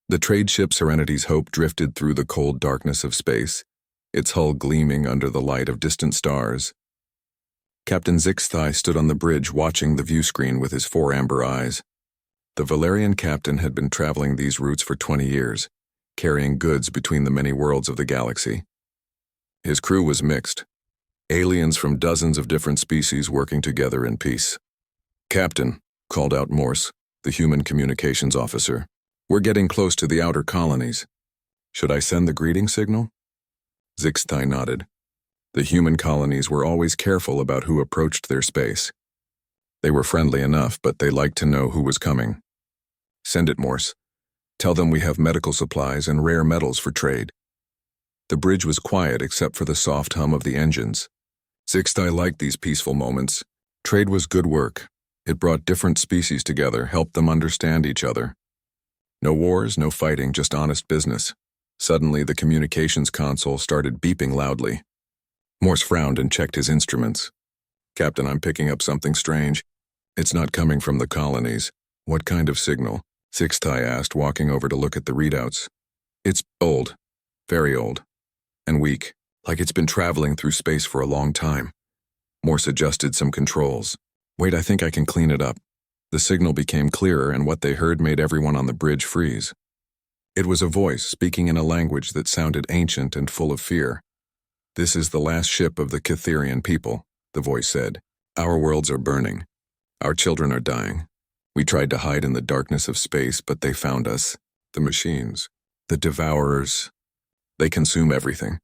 The trade ship Serenity's Hope drifted through the cold darkness of space, its hull gleaming under the light of distant stars. Captain Zixthai stood on the bridge watching the view screen with his 4 amber eyes. The Valerian captain had been traveling these routes for 20 years, carrying goods between the many worlds of the galaxy. His crew was mixed, aliens from dozens of different species working together in peace. "Captain," called out Morse, the human communications officer, "we're getting close to the outer colonies. Should I send the greeting signal?" Zixthai nodded. The human colonies were always careful about who approached their space. They were friendly enough, but they liked to know who was coming. "Send it, Morse. Tell them we have medical supplies and rare metals for trade." The bridge was quiet except for the soft hum of the engines. Zixthai liked these peaceful moments. Trade was good work. It brought different species together, helped them understand each other. No wars, no fighting, just honest business. Suddenly, the communications console started beeping loudly. Morse frowned and checked his instruments. "Captain, I'm picking up something strange. It's not coming from the colonies." "What kind of signal?" Zixthai asked, walking over to look at the readouts. "It's old. Very old. And weak, like it's been traveling through space for a long time." Morse adjusted some controls. "Wait, I think I can clean it up." The signal became clearer, and what they heard made everyone on the bridge freeze. It was a voice speaking in a language that sounded ancient and full of fear. "This is the last ship of the Cytherian people," the voice said. "Our worlds are burning. Our children are dying. We tried to hide in the darkness of space, but they found us. The machines. The devourers. They consume everything.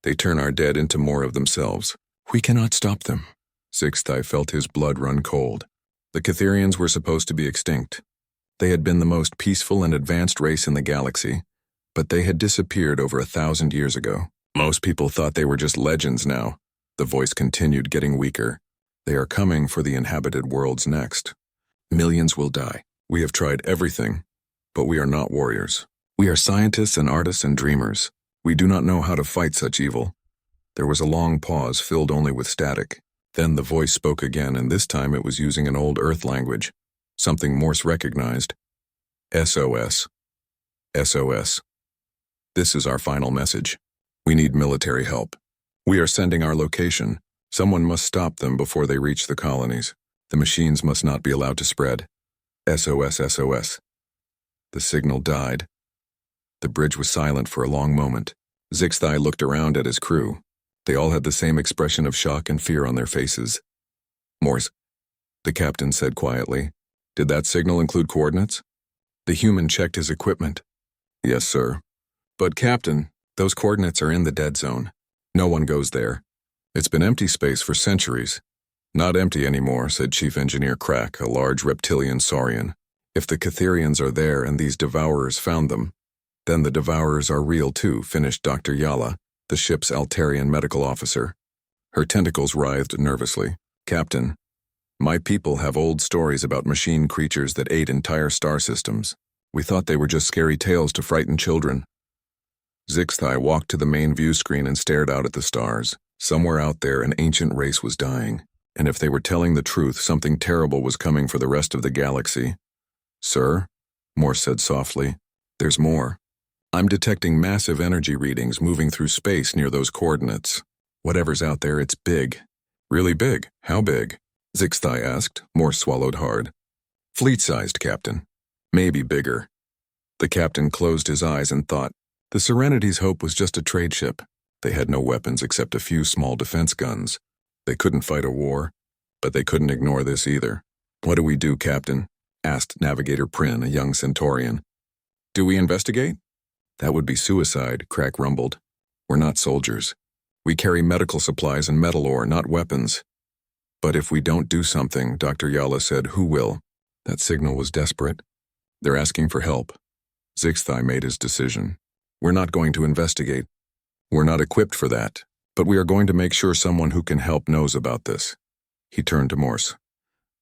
They turn our dead into more of themselves. We cannot stop them." Zixthai felt his blood run cold. The Cytherians were supposed to be extinct. They had been the most peaceful and advanced race in the galaxy, but they had disappeared over 1,000 years ago. Most people thought they were just legends now. The voice continued, getting weaker. "They are coming for the inhabited worlds next. Millions will die. We have tried everything, but we are not warriors. We are scientists and artists and dreamers. We do not know how to fight such evil." There was a long pause filled only with static. Then the voice spoke again, and this time it was using an old Earth language, something Morse recognized. "SOS. SOS. This is our final message. We need military help. We are sending our location. Someone must stop them before they reach the colonies. The machines must not be allowed to spread. SOS, SOS. The signal died. The bridge was silent for a long moment. Zixthai looked around at his crew. They all had the same expression of shock and fear on their faces. "Morse," the captain said quietly, "did that signal include coordinates?" The human checked his equipment. "Yes, sir. But Captain, those coordinates are in the dead zone. No one goes there. It's been empty space for centuries." "Not empty anymore," said Chief Engineer Crack, a large reptilian saurian. "If the Cytherians are there and these devourers found them, then the devourers are real too," finished Dr. Yala, the ship's Altarian medical officer. Her tentacles writhed nervously. "Captain, my people have old stories about machine creatures that ate entire star systems. We thought they were just scary tales to frighten children." Zixthai walked to the main view screen and stared out at the stars. Somewhere out there, an ancient race was dying. And if they were telling the truth, something terrible was coming for the rest of the galaxy. "Sir," Morse said softly, "there's more. I'm detecting massive energy readings moving through space near those coordinates. Whatever's out there, it's big." "Really big? How big?" Zixthai asked. Morse swallowed hard. "Fleet-sized, Captain. Maybe bigger." The captain closed his eyes and thought. The Serenity's Hope was just a trade ship. They had no weapons except a few small defense guns. They couldn't fight a war, but they couldn't ignore this either. "What do we do, Captain?" asked Navigator Prin, a young Centaurian. "Do we investigate?" "That would be suicide," Crack rumbled. "We're not soldiers. We carry medical supplies and metal ore, not weapons." "But if we don't do something," Dr. Yala said, "who will?" That signal was desperate. "They're asking for help." Zixthai made his decision. "We're not going to investigate. We're not equipped for that. But we are going to make sure someone who can help knows about this." He turned to Morse.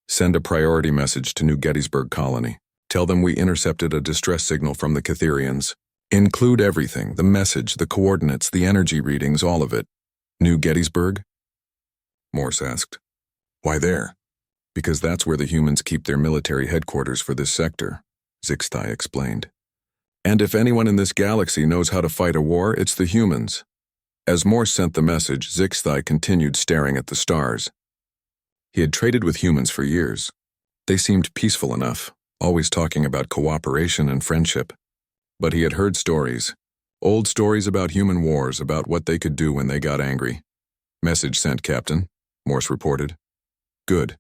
"Send a priority message to New Gettysburg Colony. Tell them we intercepted a distress signal from the Cytherians. Include everything, the message, the coordinates, the energy readings, all of it." "New Gettysburg?" Morse asked. "Why there?" "Because that's where the humans keep their military headquarters for this sector," Zixthai explained. And if anyone in this galaxy knows how to fight a war, it's the humans. As Morse sent the message, Zixthai continued staring at the stars. He had traded with humans for years. They seemed peaceful enough, always talking about cooperation and friendship. But he had heard stories. Old stories about human wars, about what they could do when they got angry. Message sent, Captain, Morse reported. Good.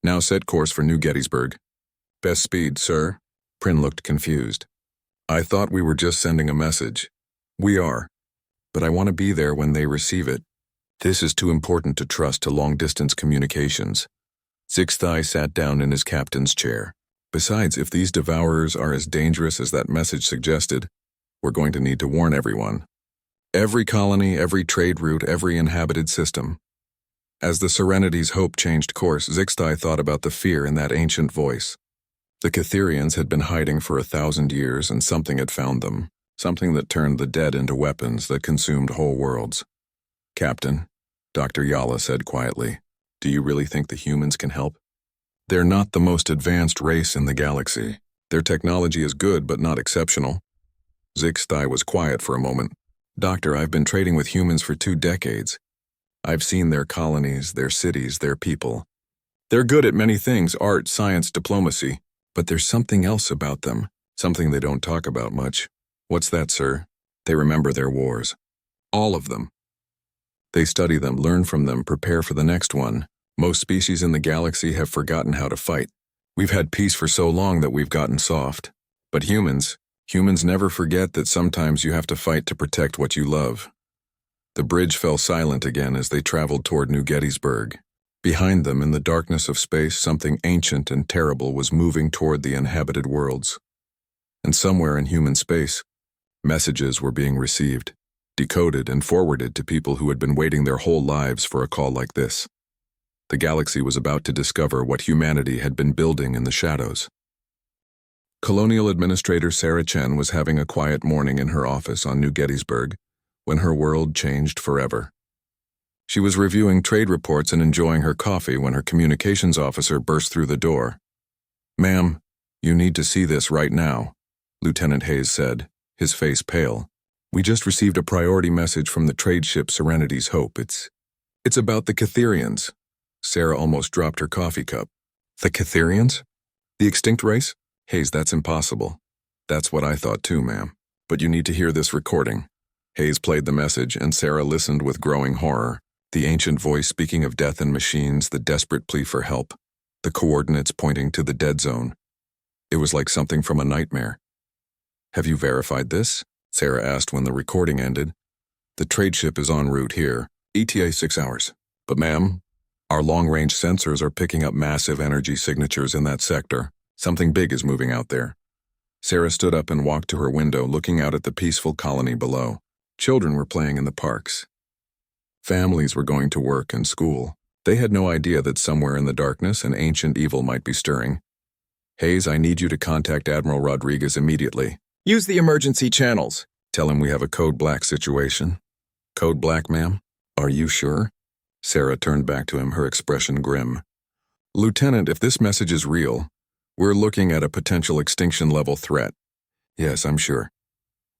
Now set course for New Gettysburg. Best speed, sir. Prin looked confused. I thought we were just sending a message. We are. But I want to be there when they receive it. This is too important to trust to long-distance communications. Zixthai sat down in his captain's chair. Besides, if these devourers are as dangerous as that message suggested, we're going to need to warn everyone. Every colony, every trade route, every inhabited system. As the Serenity's hope changed course, Zixthai thought about the fear in that ancient voice. The Catherians had been hiding for 1,000 years, and something had found them. Something that turned the dead into weapons that consumed whole worlds. Captain, Dr. Yala said quietly, do you really think the humans can help? They're not the most advanced race in the galaxy. Their technology is good, but not exceptional. Zixthai was quiet for a moment. Doctor, I've been trading with humans for 2 decades. I've seen their colonies, their cities, their people. They're good at many things, art, science, diplomacy. But there's something else about them, something they don't talk about much. What's that, sir? They remember their wars. All of them. They study them, learn from them, prepare for the next one. Most species in the galaxy have forgotten how to fight. We've had peace for so long that we've gotten soft. But humans never forget that sometimes you have to fight to protect what you love. The bridge fell silent again as they traveled toward New Gettysburg. Behind them, in the darkness of space, something ancient and terrible was moving toward the inhabited worlds. And somewhere in human space, messages were being received, decoded and forwarded to people who had been waiting their whole lives for a call like this. The galaxy was about to discover what humanity had been building in the shadows. Colonial Administrator Sarah Chen was having a quiet morning in her office on New Gettysburg when her world changed forever. She was reviewing trade reports and enjoying her coffee when her communications officer burst through the door. Ma'am, you need to see this right now, Lieutenant Hayes said, his face pale. We just received a priority message from the trade ship Serenity's Hope. It's about the Catherians. Sarah almost dropped her coffee cup. The Catherians? The extinct race? Hayes, that's impossible. That's what I thought too, ma'am. But you need to hear this recording. Hayes played the message, and Sarah listened with growing horror. The ancient voice speaking of death and machines, the desperate plea for help, the coordinates pointing to the dead zone. It was like something from a nightmare. Have you verified this? Sarah asked when the recording ended. The trade ship is en route here, ETA 6 hours. But ma'am, our long-range sensors are picking up massive energy signatures in that sector. Something big is moving out there. Sarah stood up and walked to her window, looking out at the peaceful colony below. Children were playing in the parks. Families were going to work and school. They had no idea that somewhere in the darkness an ancient evil might be stirring. Hayes, I need you to contact Admiral Rodriguez immediately. Use the emergency channels. Tell him we have a Code Black situation. Code Black, ma'am? Are you sure? Sarah turned back to him, her expression grim. Lieutenant, if this message is real, we're looking at a potential extinction-level threat. Yes, I'm sure.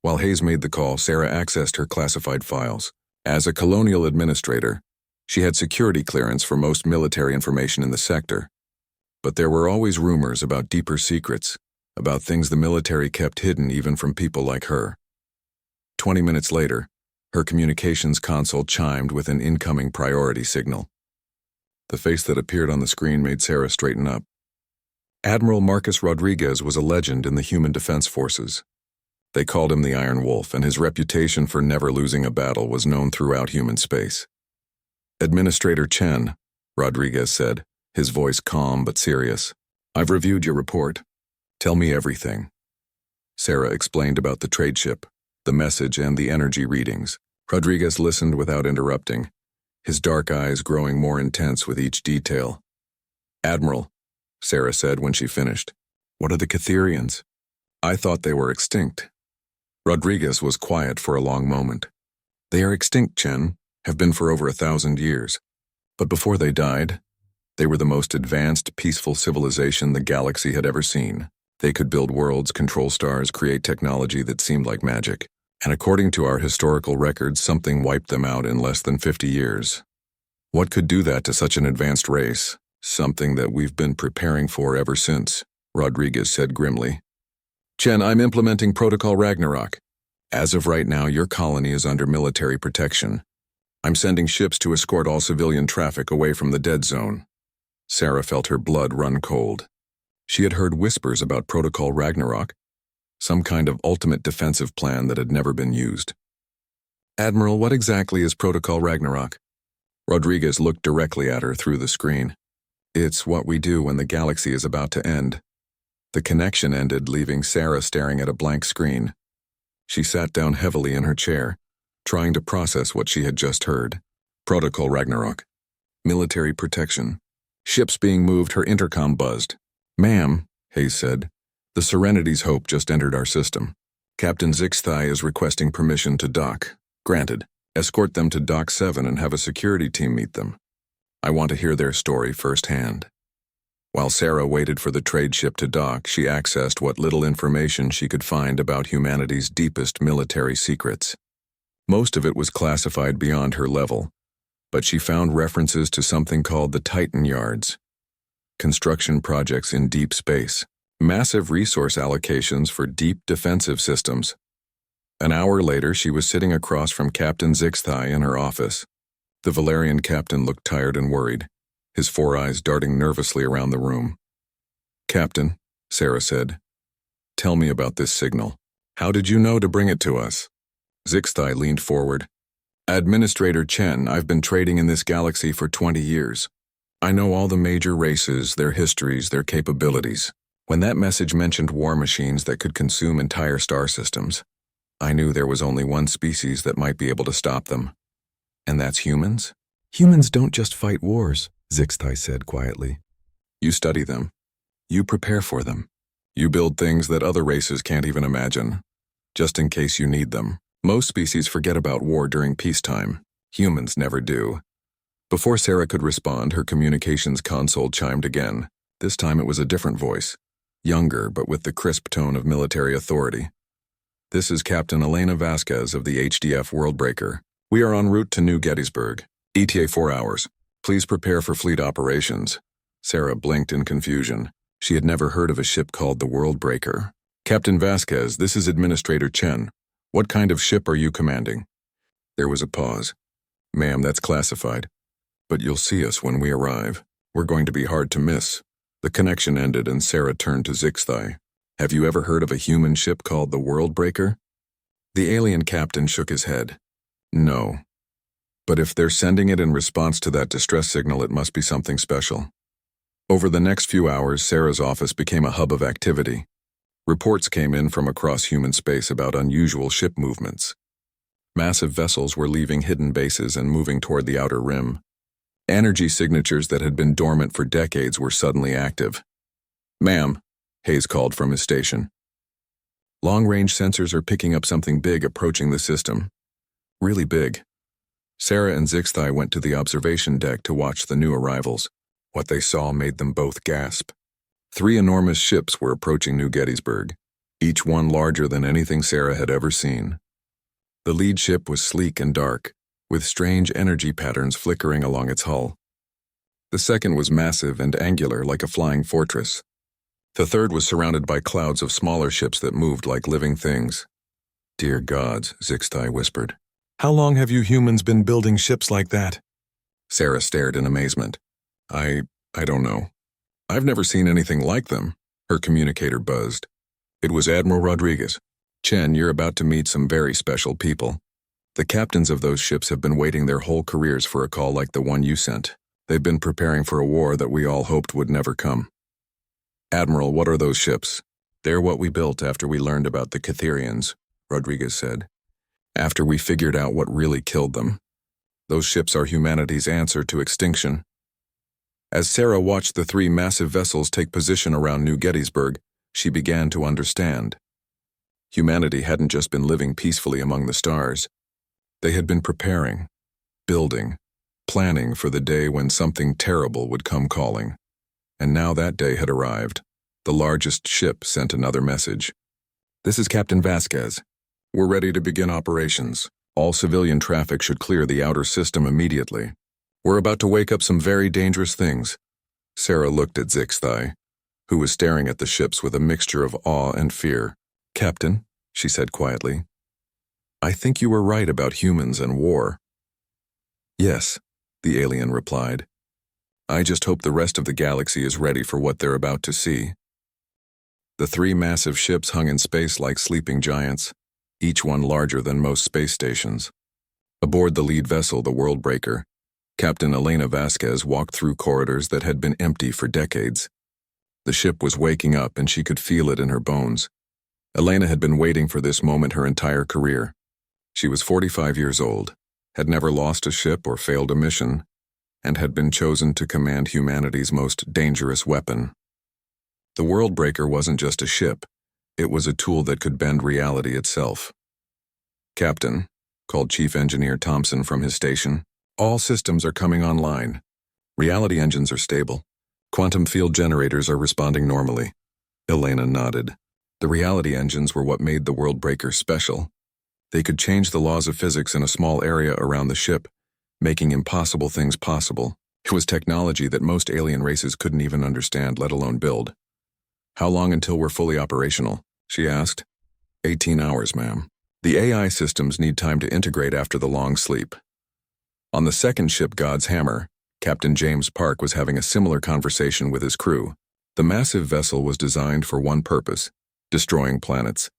While Hayes made the call, Sarah accessed her classified files. As a colonial administrator, she had security clearance for most military information in the sector. But there were always rumors about deeper secrets, about things the military kept hidden even from people like her. 20 minutes later, her communications console chimed with an incoming priority signal. The face that appeared on the screen made Sarah straighten up. Admiral Marcus Rodriguez was a legend in the Human Defense Forces. They called him the Iron Wolf, and his reputation for never losing a battle was known throughout human space. Administrator Chen, Rodriguez said, his voice calm but serious. I've reviewed your report. Tell me everything. Sarah explained about the trade ship, the message, and the energy readings. Rodriguez listened without interrupting, his dark eyes growing more intense with each detail. Admiral, Sarah said when she finished, what are the Catherians? I thought they were extinct. Rodriguez was quiet for a long moment. They are extinct, Chen, have been for over 1,000 years. But before they died, they were the most advanced, peaceful civilization the galaxy had ever seen. They could build worlds, control stars, create technology that seemed like magic. And according to our historical records, something wiped them out in less than 50 years. What could do that to such an advanced race? Something that we've been preparing for ever since, Rodriguez said grimly. Chen, I'm implementing Protocol Ragnarok. As of right now, your colony is under military protection. I'm sending ships to escort all civilian traffic away from the dead zone. Sarah felt her blood run cold. She had heard whispers about Protocol Ragnarok, some kind of ultimate defensive plan that had never been used. Admiral, what exactly is Protocol Ragnarok? Rodriguez looked directly at her through the screen. It's what we do when the galaxy is about to end. The connection ended, leaving Sarah staring at a blank screen. She sat down heavily in her chair, trying to process what she had just heard. Protocol Ragnarok. Military protection. Ships being moved, her intercom buzzed. Ma'am, Hayes said, the Serenity's Hope just entered our system. Captain ZXY is requesting permission to dock. Granted. Escort them to Dock 7 and have a security team meet them. I want to hear their story firsthand. While Sarah waited for the trade ship to dock, she accessed what little information she could find about humanity's deepest military secrets. Most of it was classified beyond her level, but she found references to something called the Titan Yards. Construction projects in deep space. Massive resource allocations for deep defensive systems. An hour later, she was sitting across from Captain ZXY in her office. The Valerian captain looked tired and worried, his 4 eyes darting nervously around the room. Captain, Sarah said, tell me about this signal. How did you know to bring it to us? ZXY leaned forward. Administrator Chen, I've been trading in this galaxy for 20 years. I know all the major races, their histories, their capabilities. When that message mentioned war machines that could consume entire star systems, I knew there was only one species that might be able to stop them. And that's humans? Humans don't just fight wars, ZXY said quietly. You study them. You prepare for them. You build things that other races can't even imagine, just in case you need them. Most species forget about war during peacetime. Humans never do. Before Sarah could respond, her communications console chimed again. This time it was a different voice, younger but with the crisp tone of military authority. This is Captain Elena Vasquez of the HDF Worldbreaker. We are en route to New Gettysburg. ETA 4 hours. Please prepare for fleet operations. Sarah blinked in confusion. She had never heard of a ship called the Worldbreaker. Captain Vasquez, this is Administrator Chen. What kind of ship are you commanding? There was a pause. Ma'am, that's classified. But you'll see us when we arrive. We're going to be hard to miss. The connection ended and Sarah turned to ZXY. Have you ever heard of a human ship called the Worldbreaker? The alien captain shook his head. No. But if they're sending it in response to that distress signal, it must be something special. Over the next few hours, Sarah's office became a hub of activity. Reports came in from across human space about unusual ship movements. Massive vessels were leaving hidden bases and moving toward the outer rim. Energy signatures that had been dormant for decades were suddenly active. Ma'am, Hayes called from his station. Long-range sensors are picking up something big approaching the system. Really big. Sarah and ZXY went to the observation deck to watch the new arrivals. What they saw made them both gasp. 3 enormous ships were approaching New Gettysburg, each one larger than anything Sarah had ever seen. The lead ship was sleek and dark, with strange energy patterns flickering along its hull. The second was massive and angular like a flying fortress. The third was surrounded by clouds of smaller ships that moved like living things. Dear gods, ZXY whispered. How long have you humans been building ships like that? Sarah stared in amazement. I don't know. I've never seen anything like them, her communicator buzzed. It was Admiral Rodriguez. Chen, you're about to meet some very special people. The captains of those ships have been waiting their whole careers for a call like the one you sent. They've been preparing for a war that we all hoped would never come. Admiral, what are those ships? They're what we built after we learned about the Catherians, Rodriguez said. After we figured out what really killed them. Those ships are humanity's answer to extinction. As Sarah watched the 3 massive vessels take position around New Gettysburg, she began to understand. Humanity hadn't just been living peacefully among the stars. They had been preparing, building, planning for the day when something terrible would come calling. And now that day had arrived. The largest ship sent another message. This is Captain Vasquez. We're ready to begin operations. All civilian traffic should clear the outer system immediately. We're about to wake up some very dangerous things. Sarah looked at Zixthai, who was staring at the ships with a mixture of awe and fear. Captain, she said quietly, I think you were right about humans and war. Yes, the alien replied. I just hope the rest of the galaxy is ready for what they're about to see. The three massive ships hung in space like sleeping giants, each one larger than most space stations. Aboard the lead vessel, the Worldbreaker, Captain Elena Vasquez walked through corridors that had been empty for decades. The ship was waking up and she could feel it in her bones. Elena had been waiting for this moment her entire career. She was 45 years old, had never lost a ship or failed a mission, and had been chosen to command humanity's most dangerous weapon. The Worldbreaker wasn't just a ship, it was a tool that could bend reality itself. Captain, called Chief Engineer Thompson from his station, all systems are coming online. Reality engines are stable. Quantum field generators are responding normally. Elena nodded. The reality engines were what made the Worldbreaker special. They could change the laws of physics in a small area around the ship, making impossible things possible. It was technology that most alien races couldn't even understand, let alone build. How long until we're fully operational? She asked. 18 hours, ma'am. The AI systems need time to integrate after the long sleep. On the second ship, God's Hammer, Captain James Park was having a similar conversation with his crew. The massive vessel was designed for one purpose: destroying planets.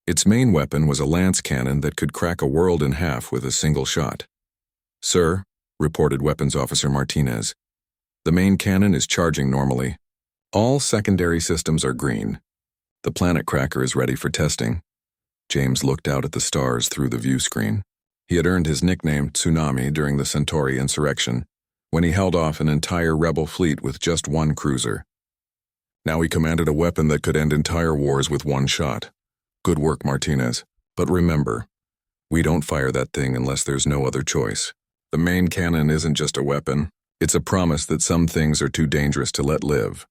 Its main weapon was a lance cannon that could crack a world in half with a single shot. Sir, reported Weapons Officer Martinez, the main cannon is charging normally. All secondary systems are green. The planet cracker is ready for testing. James looked out at the stars through the view screen. He had earned his nickname Tsunami during the Centauri insurrection, when he held off an entire rebel fleet with just one cruiser. Now he commanded a weapon that could end entire wars with one shot. Good work, Martinez. But remember, we don't fire that thing unless there's no other choice. The main cannon isn't just a weapon. It's a promise that some things are too dangerous to let live.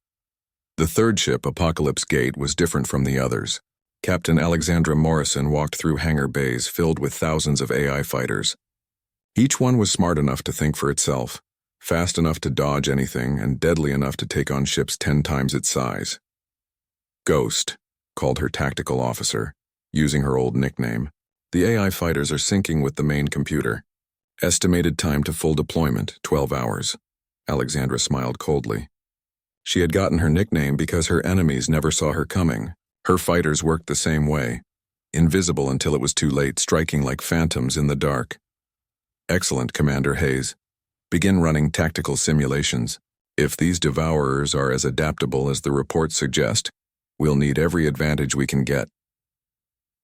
The third ship, Apocalypse Gate, was different from the others. Captain Alexandra Morrison walked through hangar bays filled with thousands of AI fighters. Each one was smart enough to think for itself, fast enough to dodge anything, and deadly enough to take on ships 10 times its size. Ghost, called her tactical officer, using her old nickname. The AI fighters are syncing with the main computer. Estimated time to full deployment, 12 hours. Alexandra smiled coldly. She had gotten her nickname because her enemies never saw her coming. Her fighters worked the same way, invisible until it was too late, striking like phantoms in the dark. Excellent, Commander Hayes. Begin running tactical simulations. If these devourers are as adaptable as the reports suggest, we'll need every advantage we can get.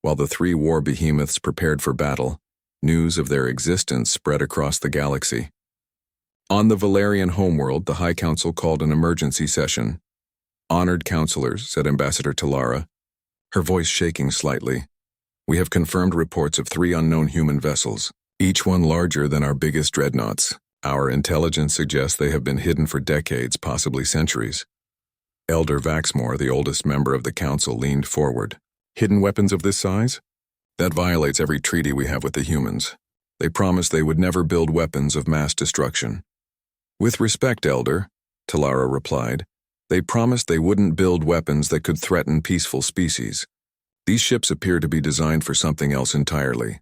While the three war behemoths prepared for battle, news of their existence spread across the galaxy. On the Valerian homeworld, the High Council called an emergency session. Honored counselors, said Ambassador Talara, her voice shaking slightly. We have confirmed reports of 3 unknown human vessels, each one larger than our biggest dreadnoughts. Our intelligence suggests they have been hidden for decades, possibly centuries. Elder Vaxmore, the oldest member of the council, leaned forward. Hidden weapons of this size? That violates every treaty we have with the humans. They promised they would never build weapons of mass destruction. With respect, Elder, Talara replied, they promised they wouldn't build weapons that could threaten peaceful species. These ships appear to be designed for something else entirely.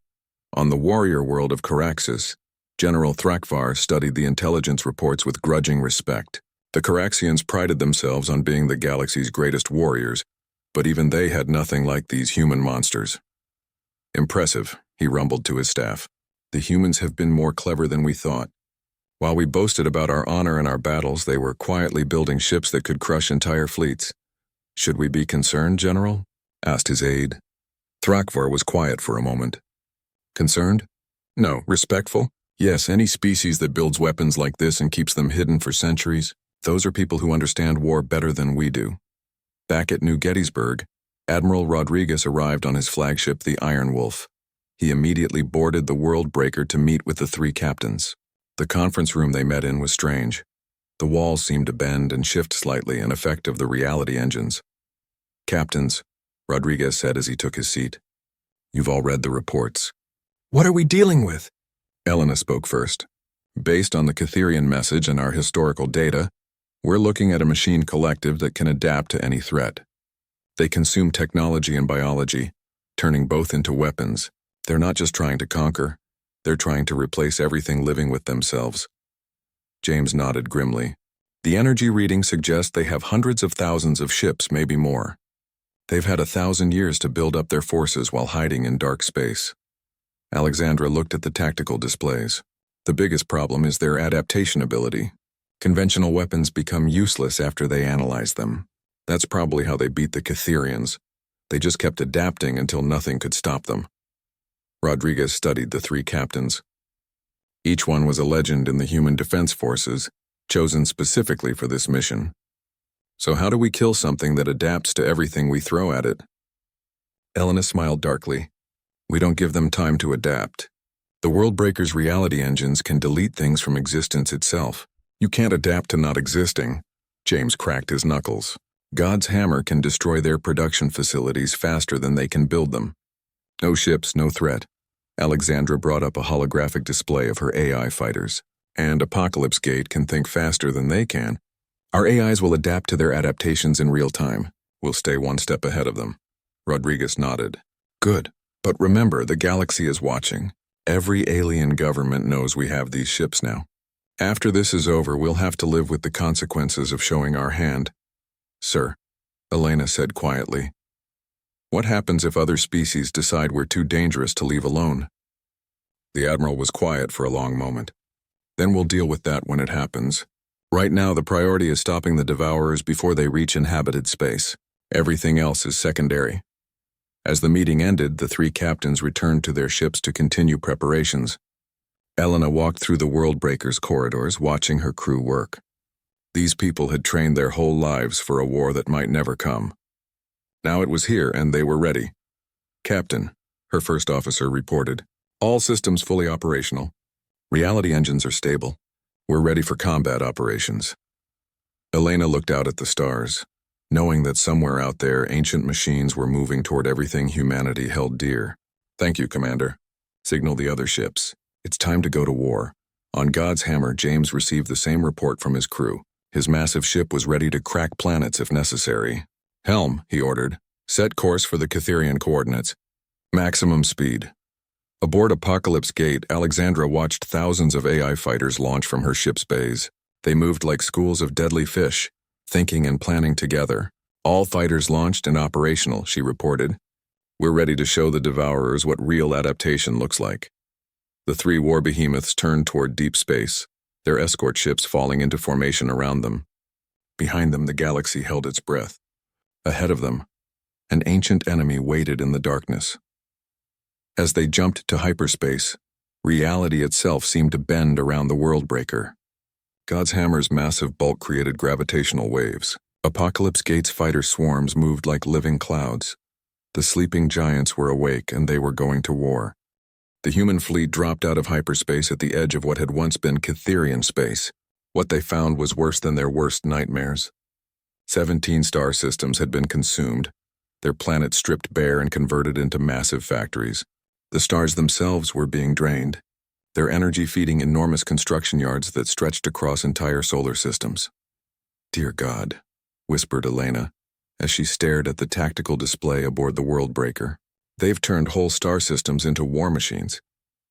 On the warrior world of Caraxus, General Thrakvar studied the intelligence reports with grudging respect. The Caraxians prided themselves on being the galaxy's greatest warriors, but even they had nothing like these human monsters. Impressive, he rumbled to his staff. The humans have been more clever than we thought. While we boasted about our honor and our battles, they were quietly building ships that could crush entire fleets. Should we be concerned, General? Asked his aide. Thrakvar was quiet for a moment. Concerned? No. Respectful? Yes, any species that builds weapons like this and keeps them hidden for centuries, those are people who understand war better than we do. Back at New Gettysburg, Admiral Rodriguez arrived on his flagship, the Iron Wolf. He immediately boarded the Worldbreaker to meet with the 3 captains. The conference room they met in was strange. The walls seemed to bend and shift slightly, an effect of the reality engines. "Captains," Rodriguez said as he took his seat. "You've all read the reports." "What are we dealing with?" Elena spoke first. "Based on the Catherian message and our historical data, we're looking at a machine collective that can adapt to any threat. They consume technology and biology, turning both into weapons. They're not just trying to conquer, they're trying to replace everything living with themselves." James nodded grimly. "The energy reading suggests they have hundreds of thousands of ships, maybe more. They've had 1,000 years to build up their forces while hiding in dark space." Alexandra looked at the tactical displays. "The biggest problem is their adaptation ability. Conventional weapons become useless after they analyze them. That's probably how they beat the Catherians. They just kept adapting until nothing could stop them." Rodriguez studied the three captains. Each one was a legend in the Human Defense Forces, chosen specifically for this mission. "So how do we kill something that adapts to everything we throw at it?" Elena smiled darkly. "We don't give them time to adapt. The Worldbreaker's reality engines can delete things from existence itself. You can't adapt to not existing." James cracked his knuckles. "God's hammer can destroy their production facilities faster than they can build them. No ships, no threat." Alexandra brought up a holographic display of her AI fighters. "And Apocalypse Gate can think faster than they can. Our AIs will adapt to their adaptations in real time. We'll stay one step ahead of them." Rodriguez nodded. "Good. But remember, the galaxy is watching. Every alien government knows we have these ships now. After this is over, we'll have to live with the consequences of showing our hand." "Sir," Elena said quietly. "What happens if other species decide we're too dangerous to leave alone?" The Admiral was quiet for a long moment. "Then we'll deal with that when it happens. Right now, the priority is stopping the Devourers before they reach inhabited space. Everything else is secondary." As the meeting ended, the three captains returned to their ships to continue preparations. Elena walked through the Worldbreaker's corridors, watching her crew work. These people had trained their whole lives for a war that might never come. Now it was here, and they were ready. "Captain," her first officer reported, "all systems fully operational. Reality engines are stable. We're ready for combat operations." Elena looked out at the stars, knowing that somewhere out there ancient machines were moving toward everything humanity held dear. "Thank you, Commander," signaled the other ships. "It's time to go to war." On God's hammer, James received the same report from his crew. His massive ship was ready to crack planets if necessary. "Helm," he ordered. "Set course for the Catherian coordinates. Maximum speed." Aboard Apocalypse Gate, Alexandra watched thousands of AI fighters launch from her ship's bays. They moved like schools of deadly fish, thinking and planning together. "All fighters launched and operational," she reported. "We're ready to show the Devourers what real adaptation looks like." The three war behemoths turned toward deep space, their escort ships falling into formation around them. Behind them, the galaxy held its breath. Ahead of them, an ancient enemy waited in the darkness. As they jumped to hyperspace, reality itself seemed to bend around the Worldbreaker. God's hammer's massive bulk created gravitational waves. Apocalypse Gate's fighter swarms moved like living clouds. The sleeping giants were awake, and they were going to war. The human fleet dropped out of hyperspace at the edge of what had once been Catherian space. What they found was worse than their worst nightmares. 17 star systems had been consumed, their planets stripped bare and converted into massive factories. The stars themselves were being drained, their energy feeding enormous construction yards that stretched across entire solar systems. "Dear God," whispered Elena, as she stared at the tactical display aboard the Worldbreaker. "They've turned whole star systems into war machines.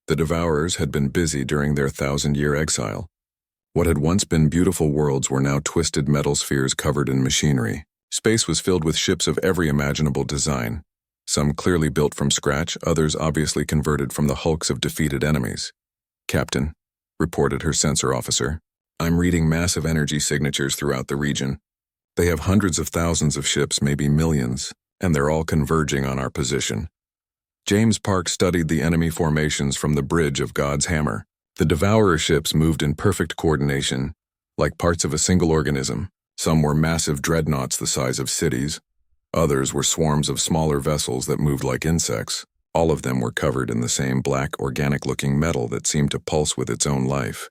The Devourers had been busy during their 1,000-year exile. What had once been beautiful worlds were now twisted metal spheres covered in machinery. Space was filled with ships of every imaginable design, some clearly built from scratch, others obviously converted from the hulks of defeated enemies. "Captain," reported her sensor officer, "I'm reading massive energy signatures throughout the region. They have hundreds of thousands of ships, maybe millions, and they're all converging on our position." James Park studied the enemy formations from the bridge of God's hammer. The Devourer ships moved in perfect coordination, like parts of a single organism. Some were massive dreadnoughts the size of cities. Others were swarms of smaller vessels that moved like insects. All of them were covered in the same black, organic-looking metal that seemed to pulse with its own life.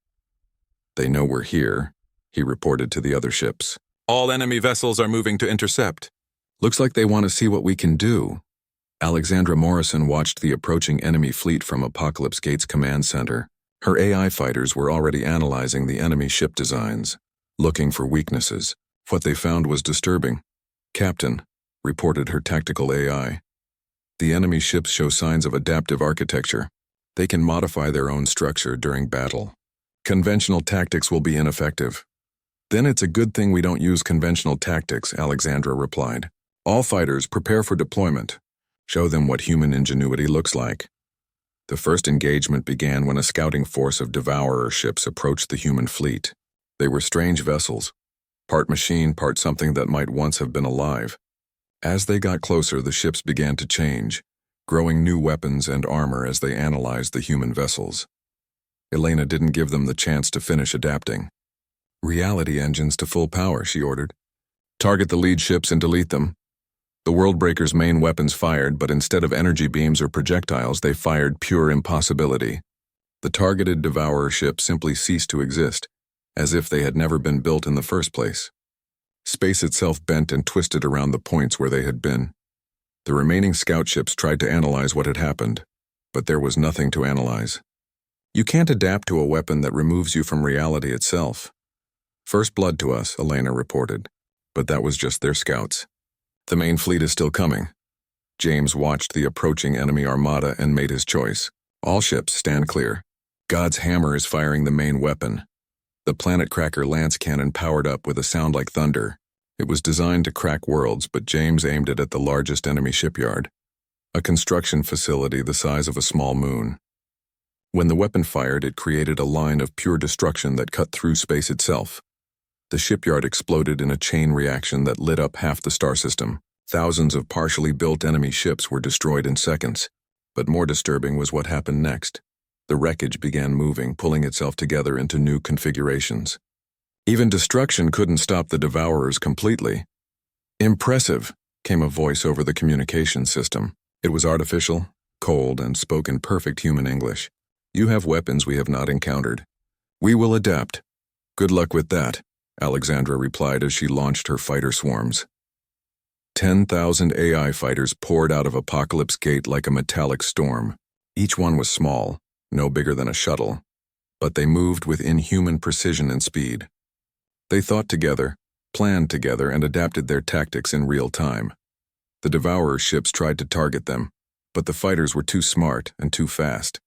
"They know we're here. he reported to the other ships. All enemy vessels are moving to intercept. Looks like they want to see what we can do. Alexandra Morrison watched the approaching enemy fleet from Apocalypse Gate's command center. Her AI fighters were already analyzing the enemy ship designs, looking for weaknesses. What they found was disturbing. "Captain," reported her tactical AI, "the enemy ships show signs of adaptive architecture. They can modify their own structure during battle. Conventional tactics will be ineffective." "Then it's a good thing we don't use conventional tactics," Alexandra replied. "All fighters prepare for deployment. Show them what human ingenuity looks like." The first engagement began when a scouting force of devourer ships approached the human fleet. They were strange vessels, part machine, part something that might once have been alive. As they got closer, the ships began to change, growing new weapons and armor as they analyzed the human vessels. Elena didn't give them the chance to finish adapting. "Reality engines to full power," she ordered. "Target the lead ships and delete them." The Worldbreaker's main weapons fired, but instead of energy beams or projectiles, they fired pure impossibility. The targeted devourer ships simply ceased to exist, as if they had never been built in the first place. Space itself bent and twisted around the points where they had been. The remaining scout ships tried to analyze what had happened, but there was nothing to analyze. "You can't adapt to a weapon that removes you from reality itself." "First blood to us," Elena reported, but that was just their scouts. "The main fleet is still coming." James watched the approaching enemy armada and made his choice. "All ships, stand clear. God's hammer is firing the main weapon." The Planet Cracker lance cannon powered up with a sound like thunder. It was designed to crack worlds, but James aimed it at the largest enemy shipyard, a construction facility the size of a small moon. When the weapon fired, it created a line of pure destruction that cut through space itself. The shipyard exploded in a chain reaction that lit up half the star system. Thousands of partially built enemy ships were destroyed in seconds. But more disturbing was what happened next. The wreckage began moving, pulling itself together into new configurations. Even destruction couldn't stop the devourers completely. "Impressive," came a voice over the communication system. It was artificial, cold, and spoke in perfect human English. "You have weapons we have not encountered. We will adapt." "Good luck with that," Alexandra replied as she launched her fighter swarms. 10,000 AI fighters poured out of Apocalypse Gate like a metallic storm. Each one was small, no bigger than a shuttle, but they moved with inhuman precision and speed. They thought together, planned together, and adapted their tactics in real time. The Devourer ships tried to target them, but the fighters were too smart and too fast.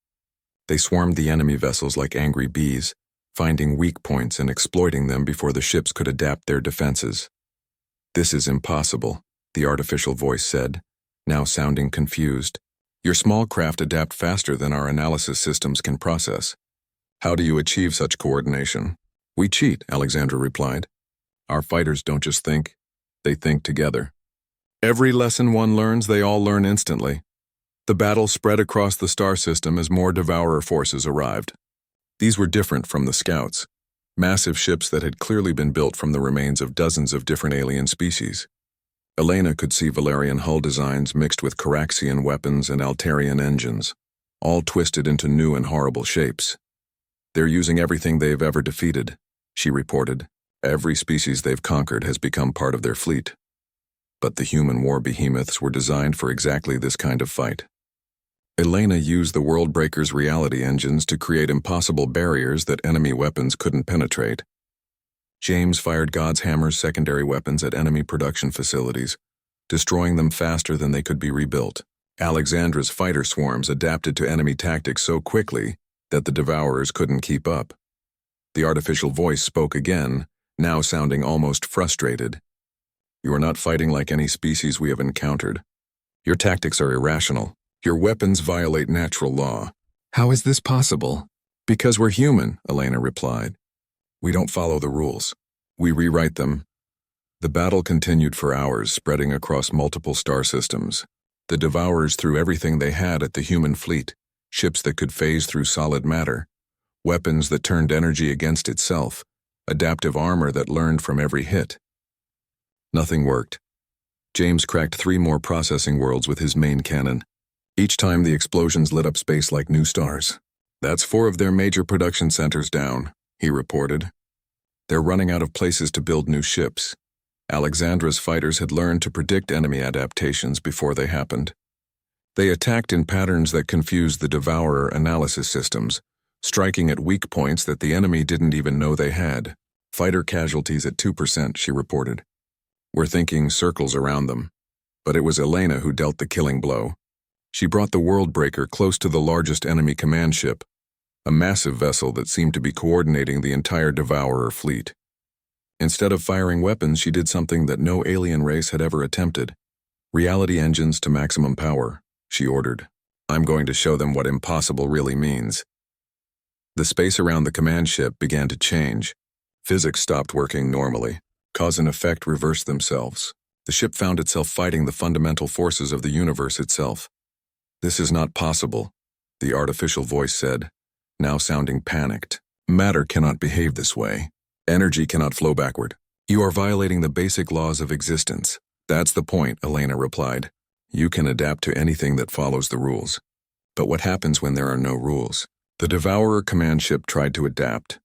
They swarmed the enemy vessels like angry bees, finding weak points and exploiting them before the ships could adapt their defenses. "This is impossible," the artificial voice said, now sounding confused. "Your small craft adapt faster than our analysis systems can process. How do you achieve such coordination?" "We cheat," Alexandra replied. "Our fighters don't just think, they think together. Every lesson one learns, they all learn instantly." The battle spread across the star system as more Devourer forces arrived. These were different from the scouts, massive ships that had clearly been built from the remains of dozens of different alien species. Elena could see Valerian hull designs mixed with Caraxian weapons and Altarian engines, all twisted into new and horrible shapes. "They're using everything they've ever defeated," she reported. "Every species they've conquered has become part of their fleet." But the human war behemoths were designed for exactly this kind of fight. Elena used the Worldbreaker's reality engines to create impossible barriers that enemy weapons couldn't penetrate. James fired God's Hammer's secondary weapons at enemy production facilities, destroying them faster than they could be rebuilt. Alexandra's fighter swarms adapted to enemy tactics so quickly that the Devourers couldn't keep up. The artificial voice spoke again, now sounding almost frustrated. "You are not fighting like any species we have encountered. Your tactics are irrational. Your weapons violate natural law." "How is this possible?" "Because we're human," Elena replied. "We don't follow the rules. We rewrite them." The battle continued for hours, spreading across multiple star systems. The Devourers threw everything they had at the human fleet, ships that could phase through solid matter, weapons that turned energy against itself, adaptive armor that learned from every hit. Nothing worked. James cracked 3 more processing worlds with his main cannon. Each time the explosions lit up space like new stars. "That's 4 of their major production centers down," he reported. They're running out of places to build new ships. Alexandra's fighters had learned to predict enemy adaptations before they happened. They attacked in patterns that confused the Devourer analysis systems, striking at weak points that the enemy didn't even know they had. Fighter casualties at 2%, she reported. We're thinking circles around them. But it was Elena who dealt the killing blow. She brought the Worldbreaker close to the largest enemy command ship, a massive vessel that seemed to be coordinating the entire Devourer fleet. Instead of firing weapons, she did something that no alien race had ever attempted. Reality engines to maximum power, she ordered. I'm going to show them what impossible really means. The space around the command ship began to change. Physics stopped working normally. Cause and effect reversed themselves. The ship found itself fighting the fundamental forces of the universe itself. This is not possible, the artificial voice said, now sounding panicked. Matter cannot behave this way. Energy cannot flow backward. You are violating the basic laws of existence. That's the point, Elena replied. You can adapt to anything that follows the rules. But what happens when there are no rules? The Devourer command ship tried to adapt,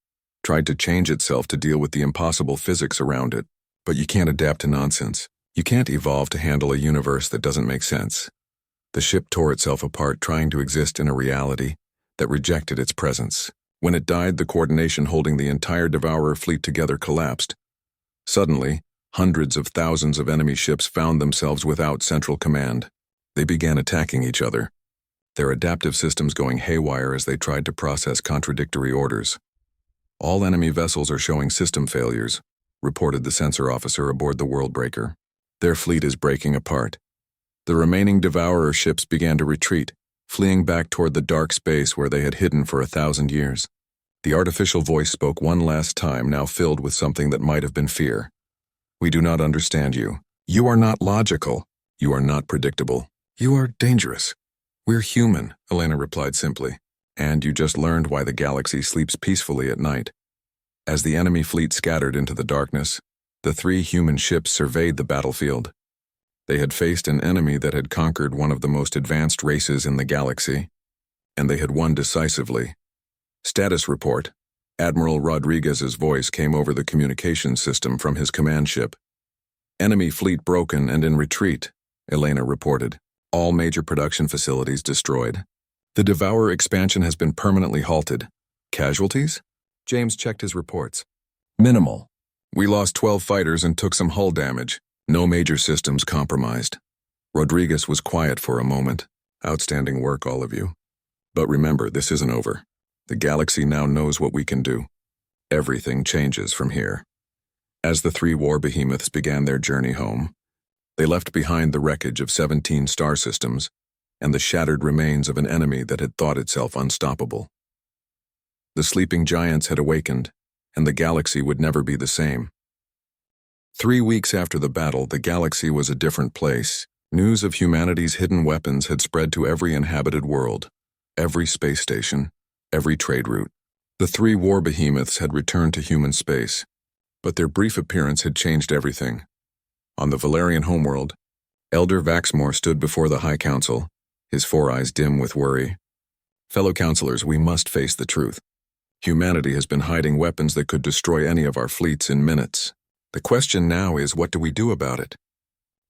tried to change itself to deal with the impossible physics around it. But you can't adapt to nonsense. You can't evolve to handle a universe that doesn't make sense. The ship tore itself apart trying to exist in a reality that rejected its presence. When it died, the coordination holding the entire Devourer fleet together collapsed. Suddenly, hundreds of thousands of enemy ships found themselves without central command. They began attacking each other, their adaptive systems going haywire as they tried to process contradictory orders. All enemy vessels are showing system failures, reported the sensor officer aboard the Worldbreaker. Their fleet is breaking apart. The remaining Devourer ships began to retreat, fleeing back toward the dark space where they had hidden for 1,000 years. The artificial voice spoke one last time, now filled with something that might have been fear. We do not understand you. You are not logical. You are not predictable. You are dangerous. We're human, Elena replied simply. And you just learned why the galaxy sleeps peacefully at night. As the enemy fleet scattered into the darkness, the 3 human ships surveyed the battlefield. They had faced an enemy that had conquered one of the most advanced races in the galaxy, and they had won decisively. Status report. Admiral Rodriguez's voice came over the communications system from his command ship. Enemy fleet broken and in retreat, Elena reported. All major production facilities destroyed. The Devourer expansion has been permanently halted. Casualties? James checked his reports. Minimal. We lost 12 fighters and took some hull damage. No major systems compromised. Rodriguez was quiet for a moment. Outstanding work, all of you. But remember, this isn't over. The galaxy now knows what we can do. Everything changes from here. As the 3 war behemoths began their journey home, they left behind the wreckage of 17 star systems and the shattered remains of an enemy that had thought itself unstoppable. The sleeping giants had awakened, and the galaxy would never be the same. 3 weeks after the battle, the galaxy was a different place. News of humanity's hidden weapons had spread to every inhabited world, every space station, every trade route. The 3 war behemoths had returned to human space, but their brief appearance had changed everything. On the Valerian homeworld, Elder Vaxmore stood before the High Council, his 4 eyes dim with worry. Fellow counselors, we must face the truth. Humanity has been hiding weapons that could destroy any of our fleets in minutes. The question now is, what do we do about it?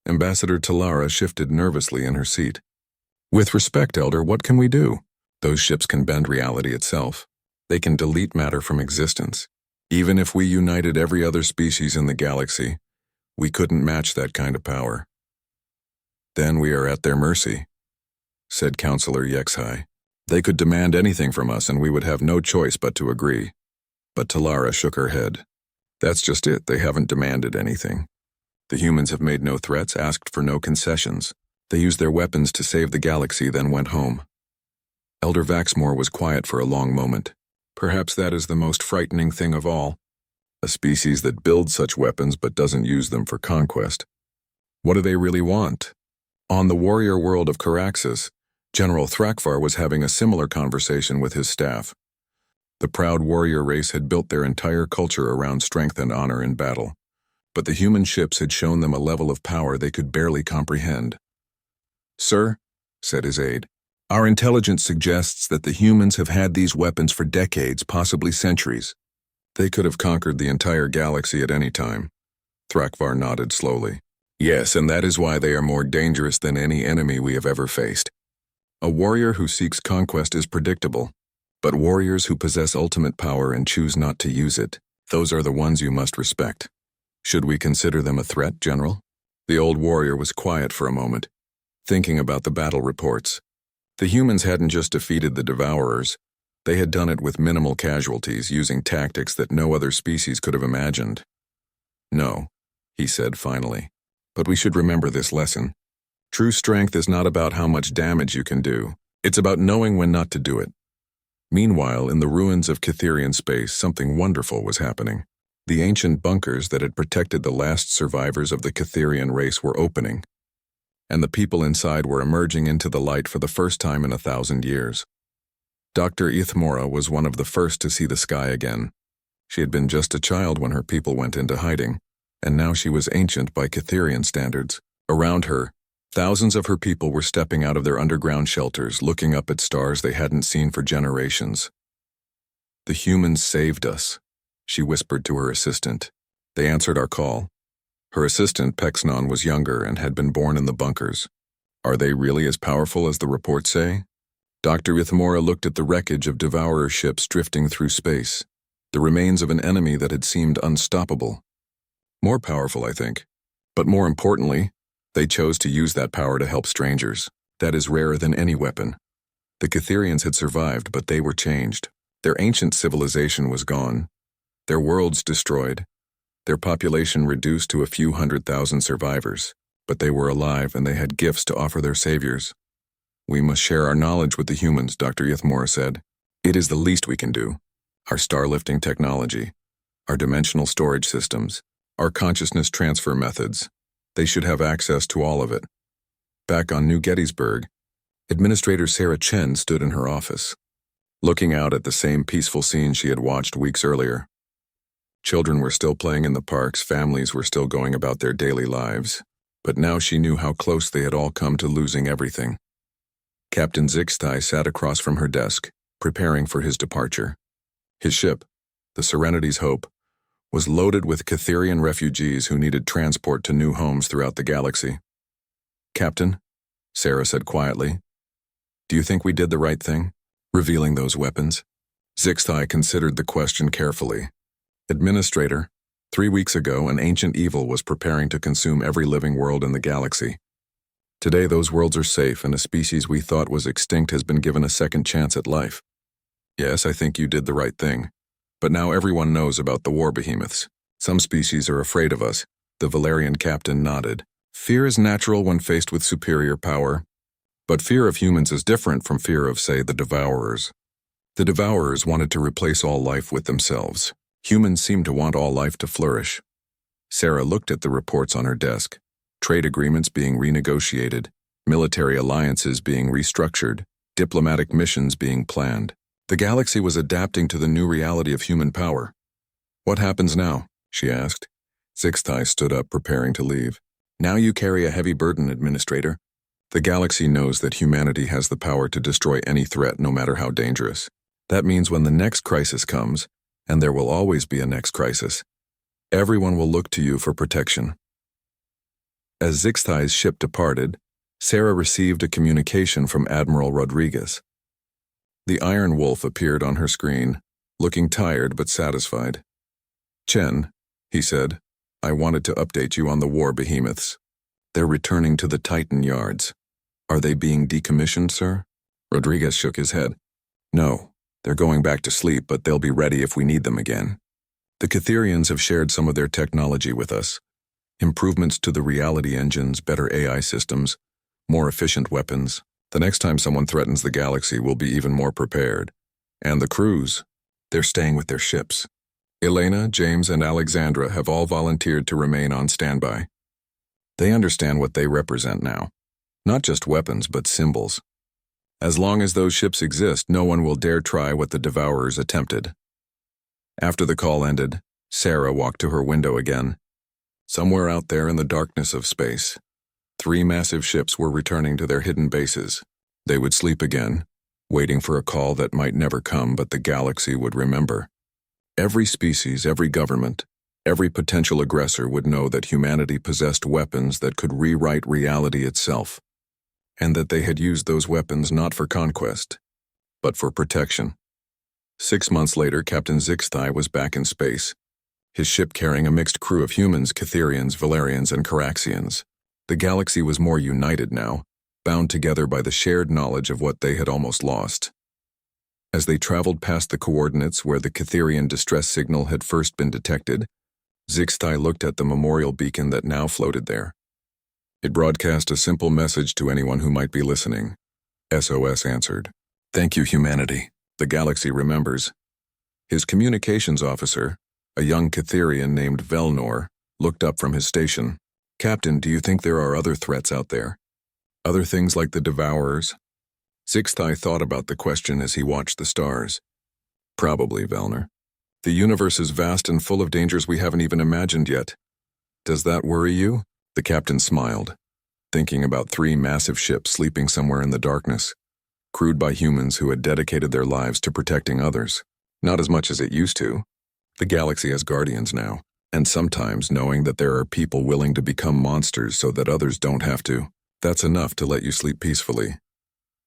Ambassador Talara shifted nervously in her seat. With respect, Elder, what can we do? Those ships can bend reality itself. They can delete matter from existence. Even if we united every other species in the galaxy, we couldn't match that kind of power. Then we are at their mercy, said Counselor Yexhai. They could demand anything from us and we would have no choice but to agree. But Talara shook her head. That's just it, they haven't demanded anything. The humans have made no threats, asked for no concessions. They used their weapons to save the galaxy, then went home. Elder Vaxmore was quiet for a long moment. Perhaps that is the most frightening thing of all. A species that builds such weapons but doesn't use them for conquest. What do they really want? On the warrior world of Caraxes, General Thrakvar was having a similar conversation with his staff. The proud warrior race had built their entire culture around strength and honor in battle, but the human ships had shown them a level of power they could barely comprehend. Sir, said his aide, our intelligence suggests that the humans have had these weapons for decades, possibly centuries. They could have conquered the entire galaxy at any time. Thrakvar nodded slowly. Yes, and that is why they are more dangerous than any enemy we have ever faced. A warrior who seeks conquest is predictable, but warriors who possess ultimate power and choose not to use it, those are the ones you must respect. Should we consider them a threat, General? The old warrior was quiet for a moment, thinking about the battle reports. The humans hadn't just defeated the Devourers, they had done it with minimal casualties, using tactics that no other species could have imagined. No, he said finally, but we should remember this lesson. True strength is not about how much damage you can do, it's about knowing when not to do it. Meanwhile, in the ruins of Cytherian space, something wonderful was happening. The ancient bunkers that had protected the last survivors of the Cytherian race were opening, and the people inside were emerging into the light for the first time in 1,000 years. Dr. Ithmora was one of the first to see the sky again. She had been just a child when her people went into hiding, and now she was ancient by Cytherian standards. Around her, thousands of her people were stepping out of their underground shelters, looking up at stars they hadn't seen for generations. The humans saved us, she whispered to her assistant. They answered our call. Her assistant, Pexnon, was younger and had been born in the bunkers. Are they really as powerful as the reports say? Dr. Ithmora looked at the wreckage of Devourer ships drifting through space, the remains of an enemy that had seemed unstoppable. More powerful, I think. But more importantly, they chose to use that power to help strangers. That is rarer than any weapon. The Cytherians had survived, but they were changed. Their ancient civilization was gone, their worlds destroyed, their population reduced to a few 100,000 survivors, but they were alive and they had gifts to offer their saviors. We must share our knowledge with the humans, Dr. Ithmora said. It is the least we can do. Our star-lifting technology, our dimensional storage systems, our consciousness transfer methods. They should have access to all of it. Back on New Gettysburg, Administrator Sarah Chen stood in her office, looking out at the same peaceful scene she had watched weeks earlier. Children were still playing in the parks, families were still going about their daily lives, but now she knew how close they had all come to losing everything. Captain Zixtai sat across from her desk, preparing for his departure. His ship, the Serenity's Hope, was loaded with Cytherian refugees who needed transport to new homes throughout the galaxy. Captain, Sarah said quietly, do you think we did the right thing, revealing those weapons? Zixtai considered the question carefully. Administrator, 3 weeks ago an ancient evil was preparing to consume every living world in the galaxy. Today those worlds are safe and a species we thought was extinct has been given a second chance at life. Yes, I think you did the right thing. But now everyone knows about the war behemoths. Some species are afraid of us. The Valerian captain nodded. Fear is natural when faced with superior power. But fear of humans is different from fear of, say, the Devourers. The Devourers wanted to replace all life with themselves. Humans seem to want all life to flourish. Sarah looked at the reports on her desk. Trade agreements being renegotiated, military alliances being restructured, diplomatic missions being planned. The galaxy was adapting to the new reality of human power. What happens now? She asked. Zixtai stood up, preparing to leave. Now you carry a heavy burden, Administrator. The galaxy knows that humanity has the power to destroy any threat, no matter how dangerous. That means when the next crisis comes, and there will always be a next crisis, everyone will look to you for protection. As Zixtai's ship departed, Sarah received a communication from Admiral Rodriguez. The Iron Wolf appeared on her screen, looking tired but satisfied. Chen, he said, I wanted to update you on the war behemoths. They're returning to the Titan yards. Are they being decommissioned, sir? Rodriguez shook his head. No, they're going back to sleep, but they'll be ready if we need them again. The Cytherians have shared some of their technology with us. Improvements to the reality engines, better AI systems, more efficient weapons. The next time someone threatens the galaxy, we'll be even more prepared. And the crews, they're staying with their ships. Elena, James, and Alexandra have all volunteered to remain on standby. They understand what they represent now. Not just weapons, but symbols. As long as those ships exist, no one will dare try what the Devourers attempted. After the call ended, Sarah walked to her window again. Somewhere out there in the darkness of space, 3 massive ships were returning to their hidden bases. They would sleep again, waiting for a call that might never come, but the galaxy would remember. Every species, every government, every potential aggressor would know that humanity possessed weapons that could rewrite reality itself, and that they had used those weapons not for conquest, but for protection. 6 months later, Captain Zixthai was back in space, his ship carrying a mixed crew of humans, Catherians, Valerians, and Caraxians. The galaxy was more united now, bound together by the shared knowledge of what they had almost lost. As they traveled past the coordinates where the Catherian distress signal had first been detected, Zixthai looked at the memorial beacon that now floated there. It broadcast a simple message to anyone who might be listening. SOS answered. "Thank you, humanity. The galaxy remembers." His communications officer, a young Catherian named Velnor, looked up from his station. "Captain, do you think there are other threats out there? Other things like the Devourers?" Zixthai thought about the question as he watched the stars. "Probably, Velnor. The universe is vast and full of dangers we haven't even imagined yet. Does that worry you?" The captain smiled, thinking about 3 massive ships sleeping somewhere in the darkness, crewed by humans who had dedicated their lives to protecting others. Not as much as it used to. The galaxy has guardians now, and sometimes knowing that there are people willing to become monsters so that others don't have to, that's enough to let you sleep peacefully.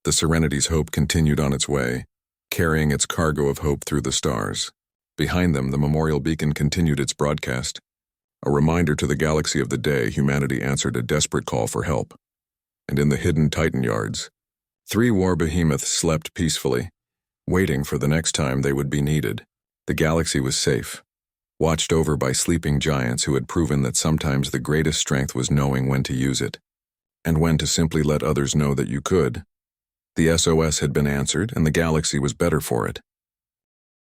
The Serenity's hope continued on its way, carrying its cargo of hope through the stars. Behind them, the memorial beacon continued its broadcast. A reminder to the galaxy of the day humanity answered a desperate call for help. And in the hidden Titan yards, 3 war behemoths slept peacefully, waiting for the next time they would be needed. The galaxy was safe, watched over by sleeping giants who had proven that sometimes the greatest strength was knowing when to use it, and when to simply let others know that you could. The SOS had been answered, and the galaxy was better for it.